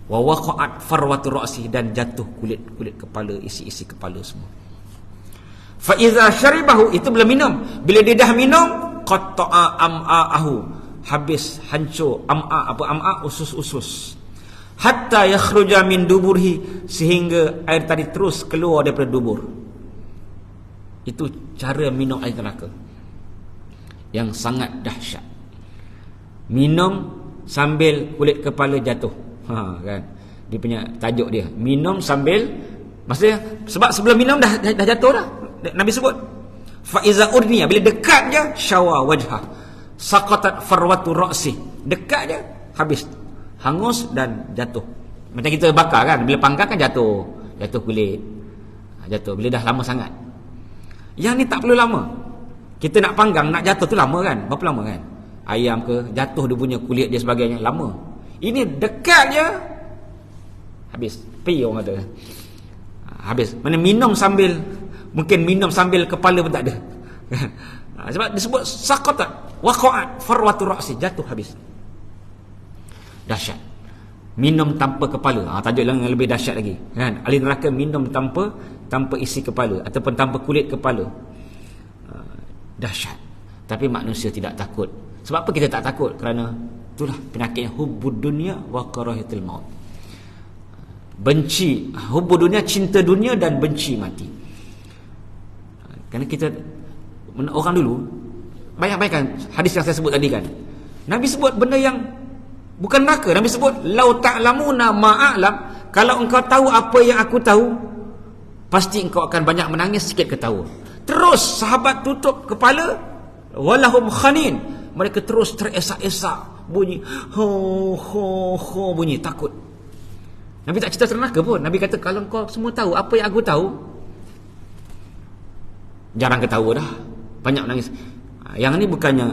Wa waqa'at farwatu ra'si, dan jatuh kulit kepala, isi kepala semua. Fa iza syaribahu, itu belum minum. Bila dia dah minum, qatta'a am'a'ahu, habis, hancur am'a, usus-usus. Hatta yakhruja min duburhi, sehingga air tadi terus keluar daripada dubur. Itu cara minum air neraka yang sangat dahsyat. Minum sambil kulit kepala jatuh. Kan? Dia punya tajuk dia. Minum sambil, maksudnya sebab sebelum minum dah jatuh dah. Nabi sebut fa iza udniya, bila dekat je syawa wajhah, saqatat farwatu ra'si, dekat je habis, hangus dan jatuh. Macam kita bakar kan, bila panggang kan jatuh kulit, jatuh bila dah lama sangat. Yang ni tak perlu lama. Kita nak panggang, nak jatuh tu lama kan? Berapa lama kan? Ayam ke jatuh, dia punya kulit dia sebagainya, lama. Ini dekat je habis, pi orang kata habis. Mana minum sambil, mungkin minum sambil kepala pun tak ada. Sebab disebut saqatat waqa'at farwatu ra'si, jatuh habis. Dahsyat. Minum tanpa kepala. Tajuk yang lebih dahsyat lagi kan? Ahli neraka minum tanpa isi kepala ataupun tanpa kulit kepala. Dahsyat. Tapi manusia tidak takut. Sebab apa kita tak takut? Kerana itulah penyakitnya, hubbud dunya wa karahiyatul maut. Benci, hubbud dunya, cinta dunia dan benci mati. Kerana kita, orang dulu, bayangkan hadis yang saya sebut tadi kan, Nabi sebut benda yang bukan neraka. Nabi sebut lau ta'lamuna ma'a'lam, kalau engkau tahu apa yang aku tahu, pasti engkau akan banyak menangis, sikit ketawa. Terus sahabat tutup kepala, walahum khanin, mereka terus teresak-esak, bunyi ho bunyi takut. Nabi tak cerita neraka pun. Nabi kata kalau engkau semua tahu apa yang aku tahu, jarang ketawa dah, banyak menangis. Yang ni bukannya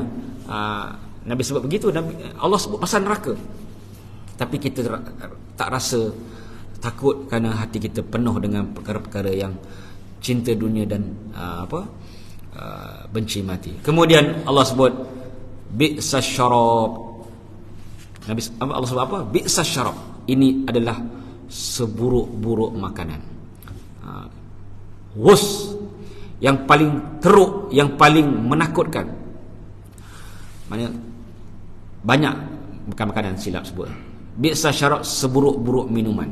Nabi sebut begitu, Allah sebut pasal neraka. Tapi kita tak rasa takut kerana hati kita penuh dengan perkara-perkara yang cinta dunia dan benci mati. Kemudian Allah sebut bi'sas syarab. Allah sebut apa? Bi'sas syarab. Ini adalah seburuk-buruk makanan. Wus, yang paling teruk, yang paling menakutkan. Maknanya banyak, bukan makanan, silap sebut. Bi'sas syarab, seburuk-buruk minuman.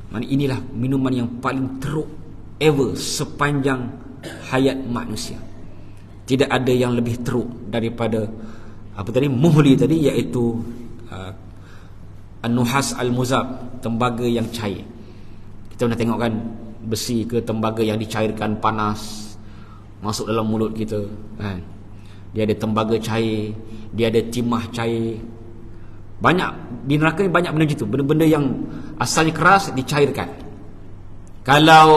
Maknanya inilah minuman yang paling teruk ever sepanjang hayat manusia. Tidak ada yang lebih teruk daripada muhli tadi, iaitu an-nuhas al-muzab, tembaga yang cair. Kita pernah tengok kan besi ke tembaga yang dicairkan panas masuk dalam mulut kita kan. Dia ada tembaga cair, dia ada timah cair. Banyak di neraka ni, banyak benda gitu, benda-benda yang asalnya keras dicairkan. Kalau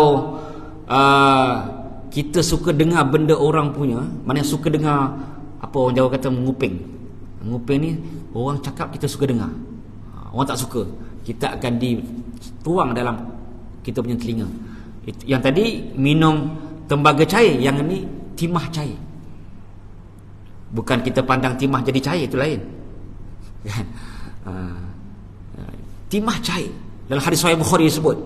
kita suka dengar benda orang punya, mana suka dengar apa orang Jawa kata menguping. Menguping ni orang cakap kita suka dengar. Orang tak suka, kita akan dituang dalam kita punya telinga. Yang tadi minum tembaga cair, yang ni timah cair. Bukan kita pandang timah jadi cair, itu lain. Timah cair. Dalam hadis Sahih Bukhari disebut,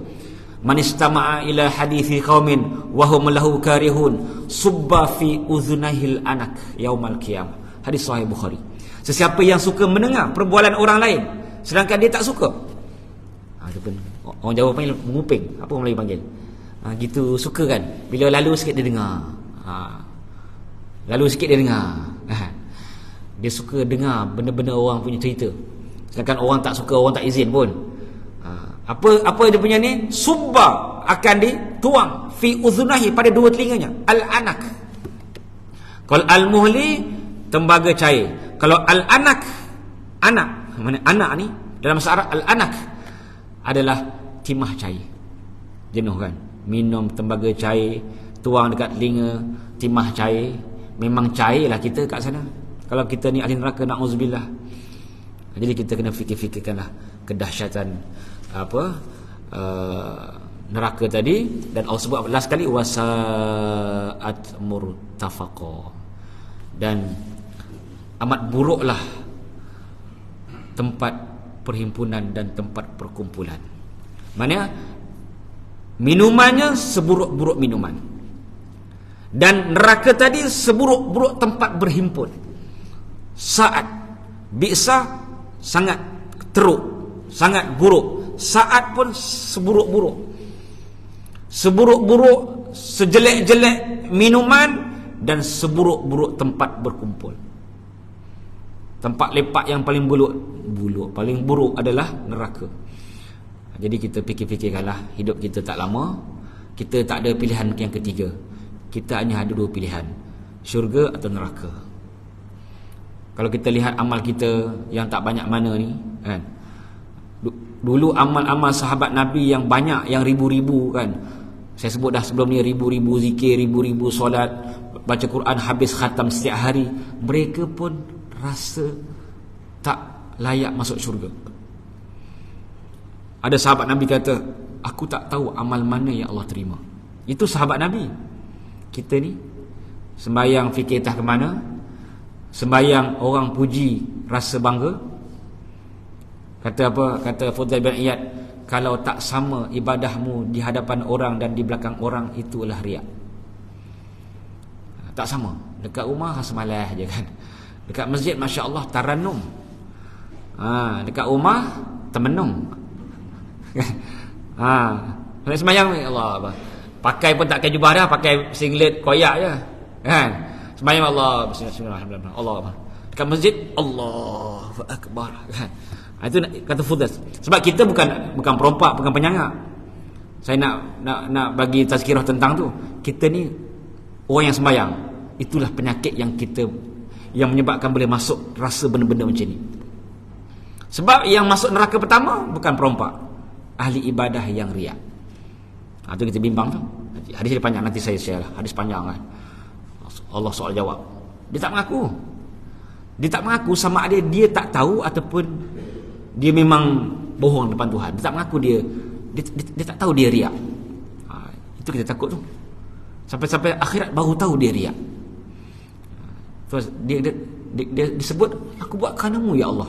man istama'a ila hadithi qaumin wa hum lahu karihun subba fi udhunahil anak yaumal qiyamah. Hadis Sahih Bukhari. Sesiapa yang suka mendengar perbualan orang lain sedangkan dia tak suka, orang Jawa panggil menguping, apa orang Melayu panggil, gitu, suka kan. Bila lalu sikit dia dengar, lalu sikit dia dengar, dia suka dengar benda-benda orang punya cerita, sedangkan orang tak suka, orang tak izin pun. Apa dia punya ni, subba, akan dituang fi udhunahi, pada dua telinganya, al-anak. Kalau al-muhli, tembaga cair. Kalau al-anak, anak, mana anak ni dalam bahasa Arab, al-anak adalah timah cair. Jenuh kan, minum tembaga cair tuang dekat telinga, timah cair, memang cair lah kita kat sana. Kalau kita ni ahli neraka, na'udzubillah. Jadi kita kena fikir-fikirkanlah kedahsyatan neraka tadi. Dan Allah sebut last kali wasa'at murtafaqa, dan amat buruklah tempat perhimpunan dan tempat perkumpulan. Maksudnya minumannya seburuk-buruk minuman, dan neraka tadi seburuk-buruk tempat berhimpun. Saat bi'sa sangat teruk, sangat buruk. Saat pun seburuk-buruk. Seburuk-buruk, sejelek-jelek minuman, dan seburuk-buruk tempat berkumpul. Tempat lepak yang paling paling buruk adalah neraka. Jadi kita fikir-fikirkanlah, hidup kita tak lama, kita tak ada pilihan yang ketiga. Kita hanya ada dua pilihan, syurga atau neraka. Kalau kita lihat amal kita yang tak banyak mana ni kan, dulu amal-amal sahabat Nabi yang banyak, yang ribu-ribu kan, saya sebut dah sebelum ni, ribu-ribu zikir, ribu-ribu solat, baca Quran habis khatam setiap hari, mereka pun rasa tak layak masuk syurga. Ada sahabat Nabi kata, aku tak tahu amal mana yang Allah terima. Itu sahabat Nabi. Kita ni sembayang fikir entah ke mana, sembayang orang puji rasa bangga. Kata apa? Kata Fudail bin Iyad, kalau tak sama ibadahmu di hadapan orang dan di belakang orang, itulah riak. Tak sama. Dekat rumah rasa malas je kan. Dekat masjid masya-Allah tarannum. Dekat rumah termenung. Sembahyang Allah apa? Pakai pun tak pakai jubah dah, pakai singlet koyak je. Kan? Sembahyang Allah bismillahirrahmanirrahim. Allah apa? Dekat masjid Allahu akbar kan. Itu kata Fudail. Sebab kita bukan perompak, bukan penyangak. Saya nak bagi tazkirah tentang tu. Kita ni orang yang sembahyang. Itulah penyakit yang menyebabkan boleh masuk rasa benda-benda macam ni. Sebab yang masuk neraka pertama bukan perompak, ahli ibadah yang riak. Itu kita bimbang tu. Hadis dia panjang, nanti saya share lah. Hadis panjang kan. Allah soal jawab. Dia tak mengaku. Dia tak mengaku sama ada dia tak tahu ataupun dia memang bohong depan Tuhan. Dia tak mengaku dia tak tahu dia riak. Itu kita takut tu. Sampai akhirat baru tahu dia riak. Terus dia disebut, aku buat kerana-Mu ya Allah.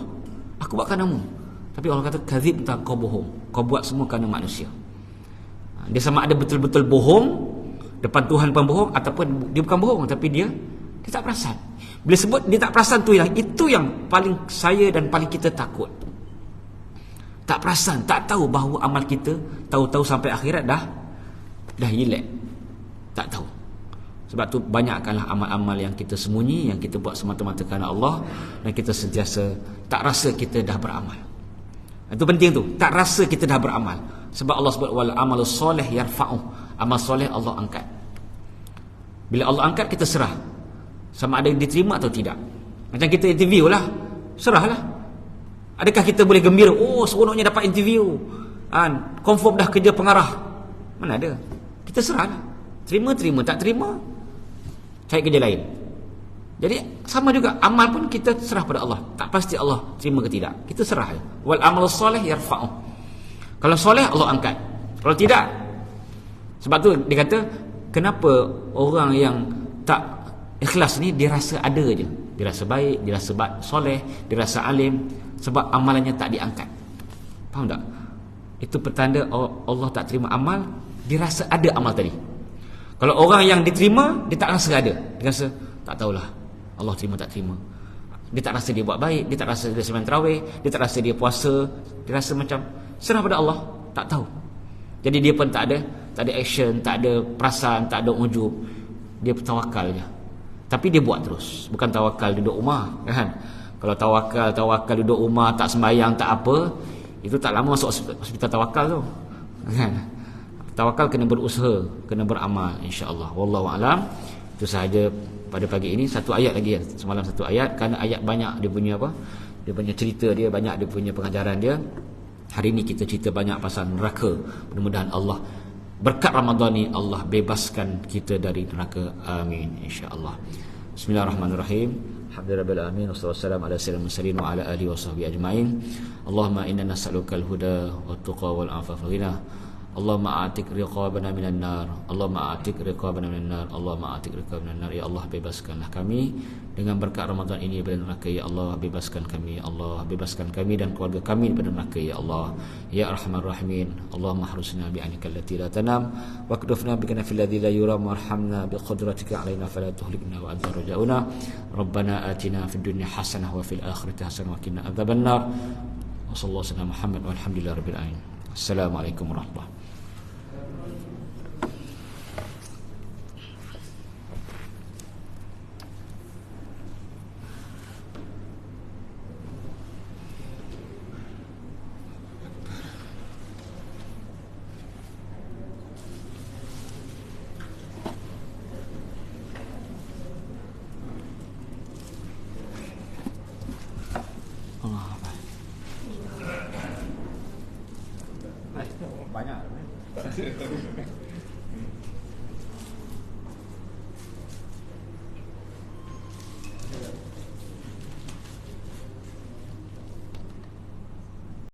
Aku buat kerana-Mu. Tapi Allah kata kadzib, tak, kau bohong. Kau buat semua kerana manusia. Dia sama ada betul-betul bohong depan Tuhan pembohong, ataupun dia bukan bohong tapi dia tak perasan. Bila sebut dia tak perasan tu, itu yang paling saya dan paling kita takut. Tak perasan, tak tahu bahawa amal kita tahu-tahu sampai akhirat dah hilang. Tak tahu. Sebab tu banyakkanlah amal-amal yang kita sembunyi, yang kita buat semata-mata kerana Allah, dan kita sentiasa tak rasa kita dah beramal. Itu penting tu, tak rasa kita dah beramal. Sebab Allah sebut wal amalus soleh yarfa'u. Amal soleh Allah angkat. Bila Allah angkat, kita serah sama ada diterima atau tidak. Macam kita interview lah, serahlah. Adakah kita boleh gembira, oh seronoknya dapat interview, confirm dah kerja pengarah? Mana ada. Kita serahlah. Terima, tak terima, cari kerja lain. Jadi sama juga amal pun kita serah pada Allah. Tak pasti Allah terima ke tidak, kita serah. Wal amalus soleh yarfa'u. Kalau soleh Allah angkat, kalau tidak. Sebab tu dia kata, kenapa orang yang tak ikhlas ni dia rasa ada je, dia rasa baik, dia rasa soleh, dia rasa alim, sebab amalannya tak diangkat. Faham tak? Itu petanda Allah tak terima amal. Dia rasa ada amal tadi. Kalau orang yang diterima, dia tak rasa ada. Dia rasa tak tahulah Allah terima tak terima. Dia tak rasa dia buat baik, dia tak rasa dia sembahyang tarawih, dia tak rasa dia puasa, dia rasa macam serah pada Allah, tak tahu. Jadi dia pun tak ada action, tak ada perasaan, tak ada ujub. Dia tawakal je. Tapi dia buat terus. Bukan tawakal duduk rumah kan. Kalau tawakal duduk rumah, tak sembahyang, tak apa, itu tak lama masuk hospital tawakal tu kan. Tawakal kena berusaha, kena beramal, insya-Allah. Wallahu alam. Itu sahaja pada pagi ini. Satu ayat lagi, semalam satu ayat, kerana ayat banyak dia punya apa? Dia punya cerita dia, banyak dia punya pengajaran dia. Hari ini kita cerita banyak pasal neraka. Mudah-mudahan Allah berkat Ramadan ni Allah bebaskan kita dari neraka. Amin, insya-Allah. Bismillahirrahmanirrahim. Alhamdulillahirabbil alamin wassalamu ala sayyidil mursalin wa ala alihi washabbihi ajmain. Allahumma inna nas'alukal huda wat tuqa wal afafa wal ghina. Allahumma a'tik riqabana minan nar. Allahumma a'tik riqabana minan nar. Allahumma a'tik riqabana minan nar. Ya Allah, bebaskanlah kami dengan berkat Ramadan ini daripada neraka. Ya Allah, bebaskan kami. Ya Allah, bebaskan kami dan keluarga kami daripada neraka. Ya Allah, ya arhamar rahimin. Allahumma harusna bi'anika allati la tanam wa qdufna bika fil ladzi la yuram warhamna biqudratika alaina fala tuhlikna wa anta rajauna. Rabbana atina fid dunya hasanah wa fil akhirati hasanah wa qina adzabannar. Wa sallallahu alaihi wasallam Muhammad walhamdulillahirabbil alamin. Assalamualaikum warahmatullahi. Banyak.